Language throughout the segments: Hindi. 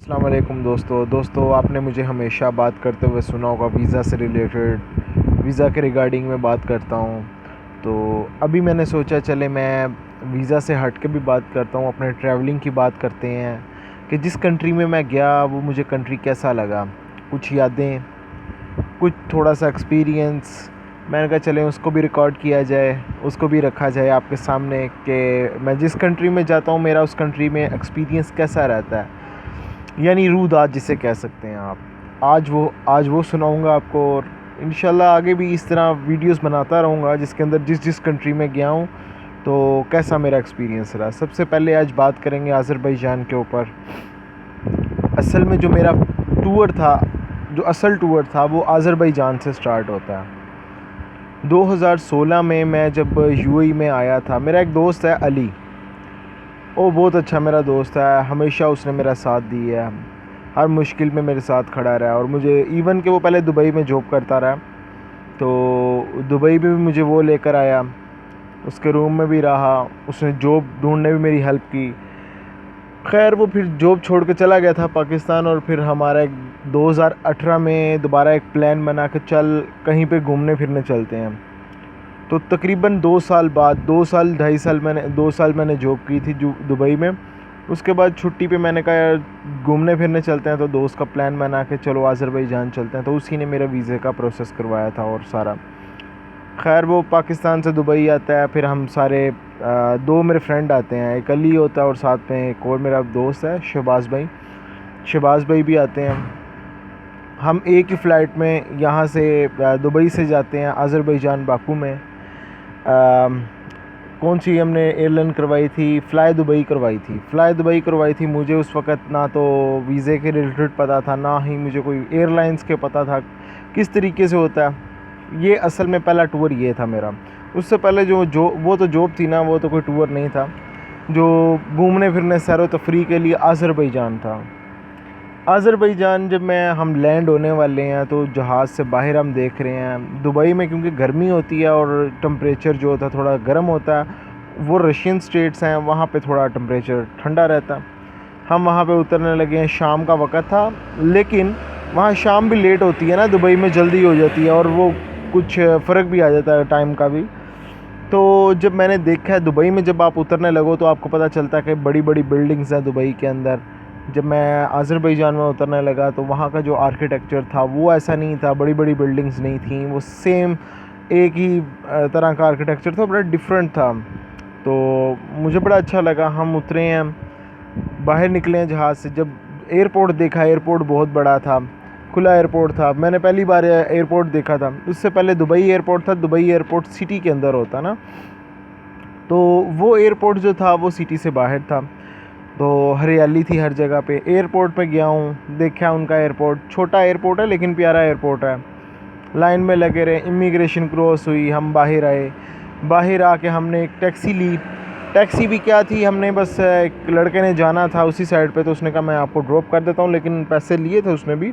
अस्सलाम वालेकुम दोस्तों आपने मुझे हमेशा बात करते हुए सुना होगा वीज़ा से रिलेटेड। वीज़ा के रिगार्डिंग में बात करता हूँ। तो अभी मैंने सोचा चले मैं वीज़ा से हट के भी बात करता हूँ, अपने ट्रैवलिंग की बात करते हैं कि जिस कंट्री में मैं गया वो मुझे कंट्री कैसा लगा, कुछ यादें, कुछ थोड़ा सा एक्सपीरियंस। मैंने कहा चले उसको भी रिकॉर्ड किया जाए, उसको भी रखा जाए आपके सामने कि मैं जिस कंट्री में जाता हूँ मेरा उस कंट्री में एक्सपीरियंस कैसा रहता है, यानी रूदात जिसे कह सकते हैं आप। आज वो सुनाऊंगा आपको, और इंशाल्लाह आगे भी इस तरह वीडियोस बनाता रहूँगा जिसके अंदर जिस जिस कंट्री में गया हूँ तो कैसा मेरा एक्सपीरियंस रहा। सबसे पहले आज बात करेंगे अज़रबैजान के ऊपर। असल में जो मेरा टूर था, जो असल टूर था वो अज़रबैजान से स्टार्ट होता है। 2016 में मैं जब यूएई में आया था, मेरा एक दोस्त है अली, वो बहुत अच्छा मेरा दोस्त है, हमेशा उसने मेरा साथ दिया है, हर मुश्किल में मेरे साथ खड़ा रहा। और मुझे इवन कि वो पहले दुबई में जॉब करता रहा, तो दुबई में भी मुझे वो लेकर आया, उसके रूम में भी रहा, उसने जॉब ढूंढने में मेरी हेल्प की। खैर वो फिर जॉब छोड़ के चला गया था पाकिस्तान, और फिर हमारा एक 2018 में दोबारा एक प्लान बना के चल कहीं पे घूमने फिरने चलते हैं। तो तकरीबन 2 साल बाद, 2 साल मैंने जॉब की थी दुबई में। उसके बाद छुट्टी पे मैंने कहा यार घूमने फिरने चलते हैं, तो दोस्त का प्लान बना के चलो अज़रबैजान चलते हैं। तो उसी ने मेरा वीज़े का प्रोसेस करवाया था और सारा। खैर वो पाकिस्तान से दुबई आता है, फिर हम सारे दो मेरे फ्रेंड आते हैं, एक अली होता है और साथ में एक और मेरा दोस्त है शहबाज़ भाई भी आते हैं। हम एक ही फ़्लाइट में यहाँ से दुबई से जाते हैं अज़रबैजान बाकू में। कौन सी हमने एयरलाइन करवाई थी, फ़्लाई दुबई करवाई थी। मुझे उस वक़्त ना तो वीज़े के रिलेटेड पता था, ना ही मुझे कोई एयरलाइंस के पता था किस तरीके से होता है। ये असल में पहला टूर ये था मेरा। उससे पहले जो वो तो जॉब थी ना, वो तो कोई टूर नहीं था। जो घूमने फिरने सैर तफरी के लिए अज़रबैजान था। अज़रबैजान जब हम लैंड होने वाले हैं तो जहाज़ से बाहर हम देख रहे हैं दुबई में, क्योंकि गर्मी होती है और टम्परेचर जो होता है थोड़ा गर्म होता है। वो रशियन स्टेट्स हैं, वहाँ पे थोड़ा टम्परेचर ठंडा रहता है। हम वहाँ पे उतरने लगे हैं, शाम का वक़्त था, लेकिन वहाँ शाम भी लेट होती है ना, दुबई में जल्दी हो जाती है, और वो कुछ फ़र्क भी आ जाता है टाइम का भी। तो जब मैंने देखा है दुबई में, जब आप उतरने लगो तो आपको पता चलता है कि बड़ी बड़ी बिल्डिंग्स हैं दुबई के अंदर। जब मैं अज़रबैजान में उतरने लगा तो वहाँ का जो आर्किटेक्चर था वो ऐसा नहीं था, बड़ी बड़ी बिल्डिंग्स नहीं थी, वो सेम एक ही तरह का आर्किटेक्चर था, बड़ा डिफरेंट था। तो मुझे बड़ा अच्छा लगा। हम उतरे हैं, बाहर निकले हैं जहाज़ से। जब एयरपोर्ट देखा, एयरपोर्ट बहुत बड़ा था, खुला एयरपोर्ट था। मैंने पहली बार एयरपोर्ट देखा था, उससे पहले दुबई एयरपोर्ट था। दुबई एयरपोर्ट सिटी के अंदर होता ना, तो वो एयरपोर्ट जो था वो सिटी से बाहर था। तो हरियाली थी हर जगह पे। एयरपोर्ट पे गया हूँ, देखा उनका एयरपोर्ट, छोटा एयरपोर्ट है लेकिन प्यारा एयरपोर्ट है। लाइन में लगे रहे, इमिग्रेशन क्रॉस हुई, हम बाहर आए। बाहर आके हमने एक टैक्सी ली। टैक्सी भी क्या थी, हमने बस एक लड़के ने जाना था उसी साइड पे, तो उसने कहा मैं आपको ड्रॉप कर देता हूँ, लेकिन पैसे लिए थे उसने भी।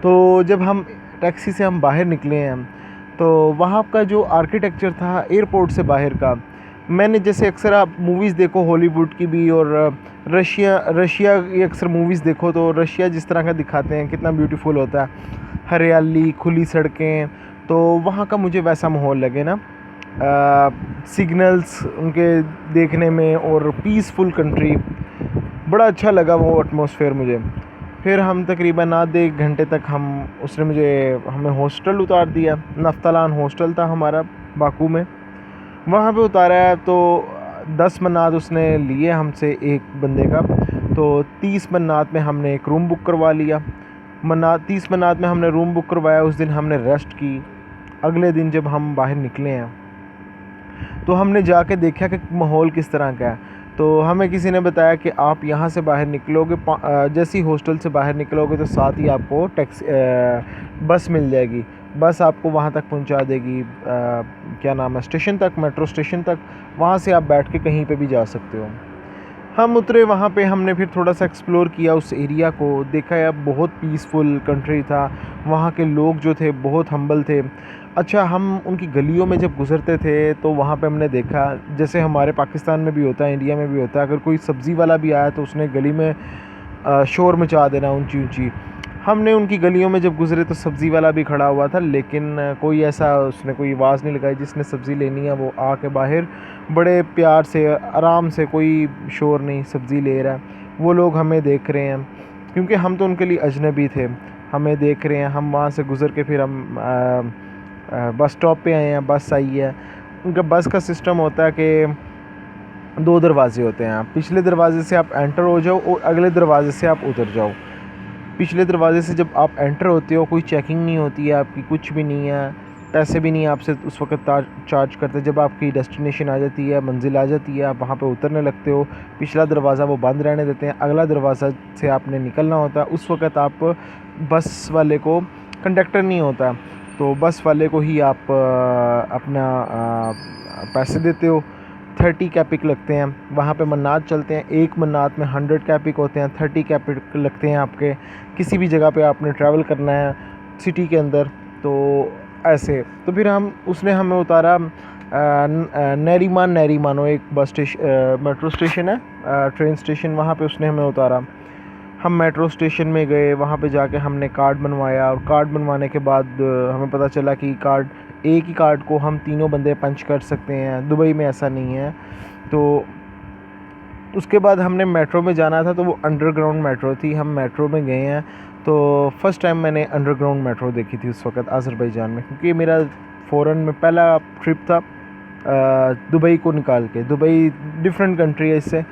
तो जब हम टैक्सी से हम बाहर निकले हैं तो वहाँ का जो आर्किटेक्चर था एयरपोर्ट से बाहर का, मैंने जैसे अक्सर आप मूवीज़ देखो हॉलीवुड की भी, और रशिया की अक्सर मूवीज़ देखो तो रशिया जिस तरह का दिखाते हैं कितना ब्यूटीफुल होता है, हरियाली, खुली सड़कें, तो वहाँ का मुझे वैसा माहौल लगे ना। सिग्नल्स उनके देखने में, और पीसफुल कंट्री, बड़ा अच्छा लगा वो एटमॉस्फेयर मुझे। फिर हम तकरीबन आधे एक घंटे तक उसने हमें हॉस्टल उतार दिया। नफ्तालान हॉस्टल था हमारा बाकू में, वहाँ पे उतारा है। तो 10 मन्नात उसने लिए हमसे एक बंदे का, तो 30 मन्नात में हमने एक रूम बुक करवा लिया। 30 मन्नात में हमने रूम बुक करवाया। उस दिन हमने रेस्ट की। अगले दिन जब हम बाहर निकले हैं तो हमने जाके देखा कि माहौल किस तरह का है। तो हमें किसी ने बताया कि आप यहाँ से बाहर निकलोगे, जैसे ही हॉस्टल से बाहर निकलोगे तो साथ ही आपको बस मिल जाएगी। बस आपको वहाँ तक पहुँचा देगी, क्या नाम है, स्टेशन तक, मेट्रो स्टेशन तक। वहाँ से आप बैठ के कहीं पे भी जा सकते हो। हम उतरे वहाँ पे, हमने फिर थोड़ा सा एक्सप्लोर किया उस एरिया को, देखा यार बहुत पीसफुल कंट्री था। वहाँ के लोग जो थे बहुत हम्बल थे। अच्छा, हम उनकी गलियों में जब गुज़रते थे तो वहाँ पे हमने देखा, जैसे हमारे पाकिस्तान में भी होता है, इंडिया में भी होता है, अगर कोई सब्ज़ी वाला भी आया तो उसने गली में शोर मचा देना ऊंची ऊंची। हमने उनकी गलियों में जब गुज़रे तो सब्ज़ी वाला भी खड़ा हुआ था, लेकिन कोई ऐसा उसने कोई आवाज़ नहीं लगाई। जिसने सब्ज़ी लेनी है वो आके बाहर बड़े प्यार से आराम से, कोई शोर नहीं, सब्ज़ी ले रहा है। वो लोग हमें देख रहे हैं क्योंकि हम तो उनके लिए अजनबी थे, हमें देख रहे हैं। हम वहाँ से गुज़र के फिर हम बस स्टॉप पे आए हैं, बस आई है। उनका बस का सिस्टम होता है कि 2 दरवाज़े होते हैं, पिछले दरवाज़े से आप एंटर हो जाओ और अगले दरवाज़े से आप उतर जाओ। पिछले दरवाज़े से जब आप एंटर होते हो कोई चेकिंग नहीं होती है आपकी, कुछ भी नहीं है, पैसे भी नहीं आपसे उस वक्त चार्ज करते। जब आपकी डेस्टिनेशन आ जाती है, मंजिल आ जाती है, आप वहाँ पे उतरने लगते हो, पिछला दरवाज़ा वो बंद रहने देते हैं, अगला दरवाज़ा से आपने निकलना होता है। उस वक्त आप बस वाले को, कंडक्टर नहीं होता तो बस वाले को ही आप अपना पैसे देते हो। 30 कैपिक लगते हैं। वहाँ पे मन्नात चलते हैं, एक मन्नात में 100 कैपिक होते हैं। 30 कैपिक लगते हैं आपके। किसी भी जगह पे आपने ट्रैवल करना है सिटी के अंदर तो ऐसे। तो फिर उसने हमें उतारा नरीमानो एक बस स्टेशन, मेट्रो स्टेशन है, ट्रेन स्टेशन, वहाँ पे उसने हमें उतारा। हम मेट्रो स्टेशन में गए, वहाँ पे जाके हमने कार्ड बनवाया और कार्ड बनवाने के बाद हमें पता चला कि एक ही कार्ड को हम तीनों बंदे पंच कर सकते हैं। दुबई में ऐसा नहीं है। तो उसके बाद हमने मेट्रो में जाना था, तो वो अंडरग्राउंड मेट्रो थी। हम मेट्रो में गए हैं तो फ़र्स्ट टाइम मैंने अंडरग्राउंड मेट्रो देखी थी उस वक्त अज़रबैजान में, क्योंकि मेरा फ़ौरन में पहला ट्रिप था दुबई को निकाल के। दुबई डिफरेंट कंट्री है इससे।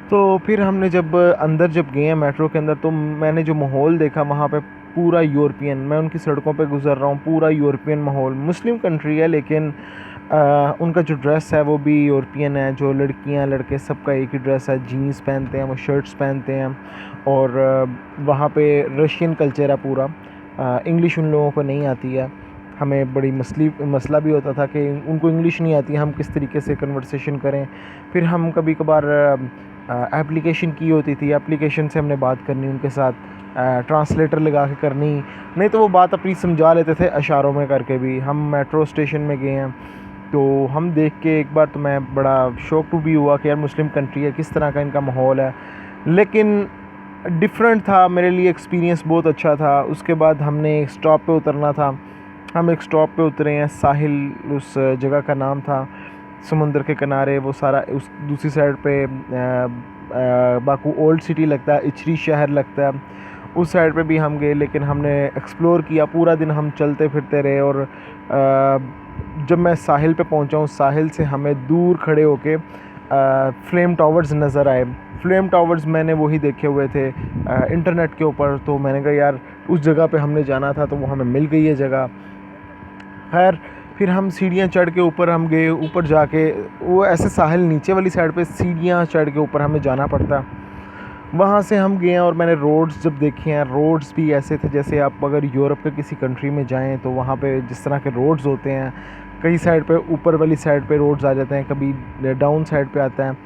तो फिर हमने जब गए हैं मेट्रो के अंदर, तो मैंने जो माहौल देखा वहाँ पे पूरा यूरोपियन। मैं उनकी सड़कों पे गुज़र रहा हूँ, पूरा यूरोपियन माहौल। मुस्लिम कंट्री है लेकिन उनका जो ड्रेस है वो भी यूरोपियन है। जो लड़कियाँ लड़के सबका एक ही ड्रेस है, जीन्स पहनते हैं, वो शर्ट्स पहनते हैं। और वहाँ पे रशियन कल्चर है पूरा। इंग्लिश उन लोगों को नहीं आती है। हमें बड़ी मसला भी होता था कि उनको इंग्लिश नहीं आती, हम किस तरीके से कन्वर्सेशन करें। फिर हम कभी कभार एप्लीकेशन की होती थी, एप्लीकेशन से हमने बात करनी उनके साथ, ट्रांसलेटर लगा के करनी, नहीं तो वो बात अपनी समझा लेते थे इशारों में करके भी। हम मेट्रो स्टेशन में गए हैं तो हम देख के एक बार तो मैं बड़ा शौक टू भी हुआ कि यार मुस्लिम कंट्री है, किस तरह का इनका माहौल है। लेकिन डिफरेंट था मेरे लिए, एक्सपीरियंस बहुत अच्छा था। उसके बाद हमने एक स्टॉप पे उतरना था। हम एक स्टॉप पे उतरे हैं, साहिल उस जगह का नाम था, समुंदर के किनारे। वो सारा उस दूसरी साइड पे बाकू ओल्ड सिटी लगता है, इचरी शहर लगता है, उस साइड पे भी हम गए। लेकिन हमने एक्सप्लोर किया, पूरा दिन हम चलते फिरते रहे। और जब मैं साहिल पे पहुंचा हूँ, साहिल से हमें दूर खड़े होके फ्लेम टावर्स नज़र आए। फ्लेम टावर्स मैंने वही देखे हुए थे इंटरनेट के ऊपर। तो मैंने कहा यार उस जगह पे हमने जाना था, तो वो हमें मिल गई है जगह। खैर फिर हम सीढ़ियाँ चढ़ के ऊपर हम गए। ऊपर जाके वो ऐसे साहिल नीचे वाली साइड पे सीढ़ियाँ चढ़ के ऊपर हमें जाना पड़ता। वहाँ से हम गए और मैंने रोड्स जब देखे हैं, रोड्स भी ऐसे थे जैसे आप अगर यूरोप के किसी कंट्री में जाएं तो वहाँ पे जिस तरह के रोड्स होते हैं। कई साइड पे ऊपर वाली साइड पे रोड्स आ जाते हैं, कभी डाउन साइड पे आता है।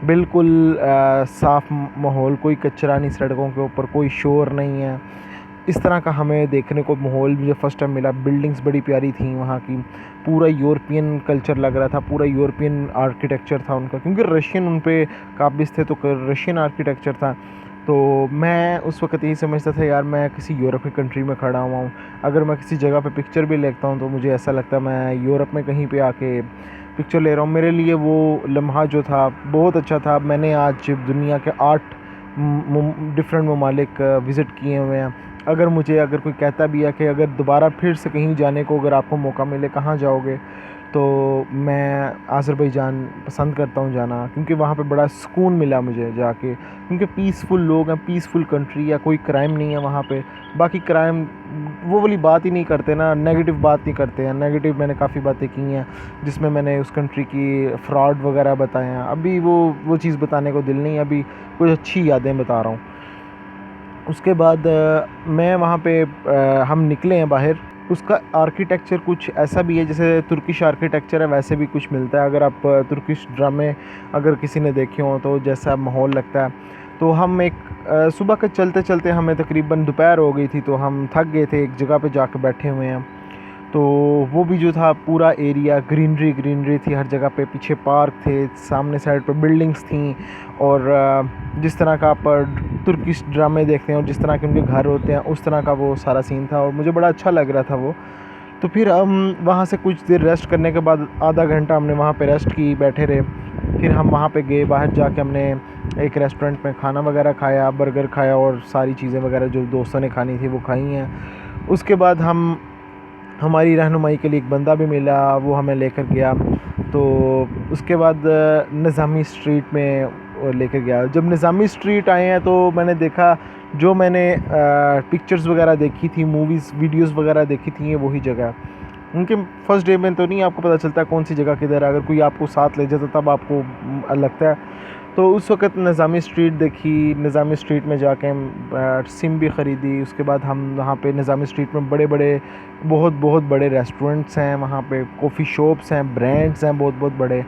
बिल्कुल साफ़ माहौल, कोई कचरा नहीं सड़कों के ऊपर, कोई शोर नहीं है। इस तरह का हमें देखने को माहौल मुझे फ़र्स्ट टाइम मिला। बिल्डिंग्स बड़ी प्यारी थी वहाँ की, पूरा यूरोपियन कल्चर लग रहा था, पूरा यूरोपियन आर्किटेक्चर था उनका, क्योंकि रशियन उन पे काबिज़ थे तो रशियन आर्किटेक्चर था। तो मैं उस वक्त यही समझता था यार मैं किसी यूरोप की कंट्री में खड़ा हुआ हूँ। अगर मैं किसी जगह पे पिक्चर भी लेता हूँ तो मुझे ऐसा लगता है मैं यूरोप में कहीं पे आके पिक्चर ले रहा हूँ। मेरे लिए वो लम्हा जो था बहुत अच्छा था। मैंने आज दुनिया के 8 डिफरेंट ममालिक विज़िट किए हुए हैं। अगर कोई कहता भी है कि अगर दोबारा फिर से कहीं जाने को अगर आपको मौका मिले कहाँ जाओगे, तो मैं अज़रबैजान पसंद करता हूँ जाना, क्योंकि वहाँ पे बड़ा सुकून मिला मुझे जाके। क्योंकि पीसफुल लोग हैं, पीसफुल कंट्री है, कोई क्राइम नहीं है वहाँ पे। बाकी क्राइम वो वाली बात ही नहीं करते ना, नेगेटिव बात नहीं करते हैं। नेगेटिव मैंने काफ़ी बातें की हैं जिसमें मैंने उस कंट्री की फ्रॉड वगैरह बताए हैं। अभी वो चीज़ बताने को दिल नहीं है, अभी कुछ अच्छी यादें बता रहा हूँ। उसके बाद मैं वहाँ पे हम निकले हैं बाहर। उसका आर्किटेक्चर कुछ ऐसा भी है जैसे तुर्किश आर्किटेक्चर है, वैसे भी कुछ मिलता है। अगर आप तुर्किश ड्रामे अगर किसी ने देखे हों तो जैसा माहौल लगता है। तो हम एक सुबह के चलते हमें तकरीबन दोपहर हो गई थी, तो हम थक गए थे, एक जगह पे जाकर बैठे हुए हैं। तो वो भी जो था पूरा एरिया ग्रीनरी थी हर जगह पे, पीछे पार्क थे, सामने साइड पर बिल्डिंग्स थी। और जिस तरह का आप तुर्किश ड्रामे देखते हैं और जिस तरह के उनके घर होते हैं उस तरह का वो सारा सीन था और मुझे बड़ा अच्छा लग रहा था वो। तो फिर हम वहाँ से कुछ देर रेस्ट करने के बाद आधा घंटा हमने वहाँ पे रेस्ट की, बैठे रहे। फिर हम वहाँ पे गए, बाहर जाके हमने एक रेस्टोरेंट में खाना वगैरह खाया, बर्गर खाया और सारी चीज़ें वगैरह जो दोस्तों ने खानी थी वो खाई हैं। उसके बाद हमारी रहनुमाई के लिए एक बंदा भी मिला, वो हमें लेकर गया। तो उसके बाद निज़ामी स्ट्रीट में लेकर गया। जब निज़ामी स्ट्रीट आए हैं तो मैंने देखा, जो मैंने पिक्चर्स वगैरह देखी थी, मूवीज़ वीडियोस वगैरह देखी थी, ये वही जगह है। उनके फर्स्ट डे में तो नहीं आपको पता चलता कौन सी जगह किधर है, अगर कोई आपको साथ ले जाता तब आपको लगता है। तो उस वक़्त निज़ामी स्ट्रीट देखी, निज़ामी स्ट्रीट में जाके हम सिम भी ख़रीदी। उसके बाद हम वहाँ पे निज़ामी स्ट्रीट में बहुत बड़े रेस्टोरेंट्स हैं, वहाँ पे कॉफ़ी शॉप्स हैं, ब्रांड्स हैं बहुत बड़े।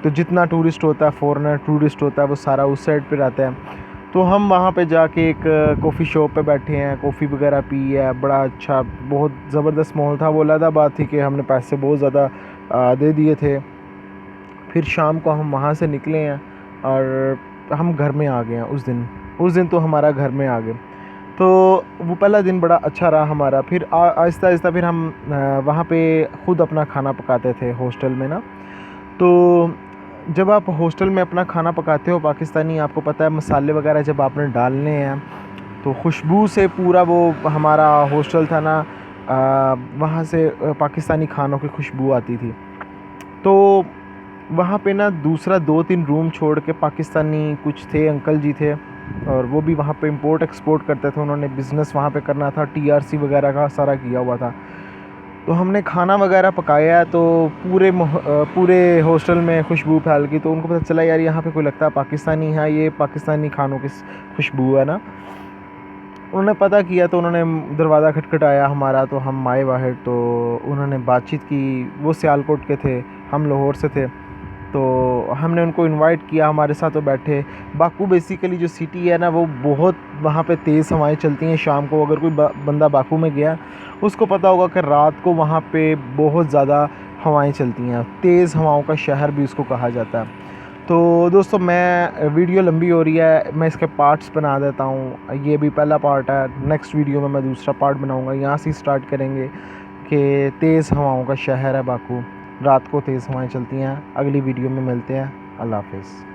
तो जितना टूरिस्ट होता है, फॉरेनर टूरिस्ट होता है, वो सारा उस साइड पे रहता है। तो हम वहाँ पे जाके एक कॉफ़ी शॉप पे बैठे हैं, कॉफ़ी वगैरह पी है, बड़ा अच्छा बहुत ज़बरदस्त माहौल था। वो अलग बात थी कि हमने पैसे बहुत ज़्यादा दे दिए थे। फिर शाम को हम वहाँ से निकले हैं और हम घर में आ गए हैं उस दिन तो हमारा घर में आ गए। तो वो पहला दिन बड़ा अच्छा रहा हमारा। फिर आहिस्ता आहिस्ता फिर हम वहाँ पे ख़ुद अपना खाना पकाते थे हॉस्टल में ना। तो जब आप हॉस्टल में अपना खाना पकाते हो पाकिस्तानी, आपको पता है मसाले वगैरह जब आपने डालने हैं तो खुशबू से पूरा वो हमारा हॉस्टल था ना, वहाँ से पाकिस्तानी खानों की खुशबू आती थी। तो वहाँ पे ना दूसरा 2-3 रूम छोड़ के पाकिस्तानी कुछ थे, अंकल जी थे और वो भी वहाँ पे इंपोर्ट एक्सपोर्ट करते थे। उन्होंने बिज़नेस वहाँ पे करना था, टीआरसी वगैरह का सारा किया हुआ था। तो हमने खाना वगैरह पकाया तो पूरे हॉस्टल में खुशबू फैल गई। तो उनको पता चला यार यहाँ पे कोई लगता है पाकिस्तानी है, ये पाकिस्तानी खानों की खुशबू है ना। उन्होंने पता किया तो उन्होंने दरवाज़ा खटखटाया हमारा, तो हम आए बाहर। तो उन्होंने बातचीत की, वो सियालकोट के थे, हम लाहौर से थे। तो हमने उनको इनवाइट किया, हमारे साथ वो बैठे। बाकू बेसिकली जो सिटी है ना, वो बहुत वहाँ पे तेज़ हवाएं चलती हैं शाम को। अगर कोई बंदा बाकू में गया उसको पता होगा कि रात को वहाँ पे बहुत ज़्यादा हवाएं चलती हैं, तेज़ हवाओं का शहर भी उसको कहा जाता है। तो दोस्तों मैं वीडियो लंबी हो रही है, मैं इसके पार्ट्स बना देता हूँ। ये भी पहला पार्ट है, नेक्स्ट वीडियो में मैं दूसरा पार्ट बनाऊँगा। यहाँ से स्टार्ट करेंगे कि तेज़ हवाओं का शहर है बाकू, रात को तेज़ हवाएं चलती हैं। अगली वीडियो में मिलते हैं। अल्लाह हाफ़िज़।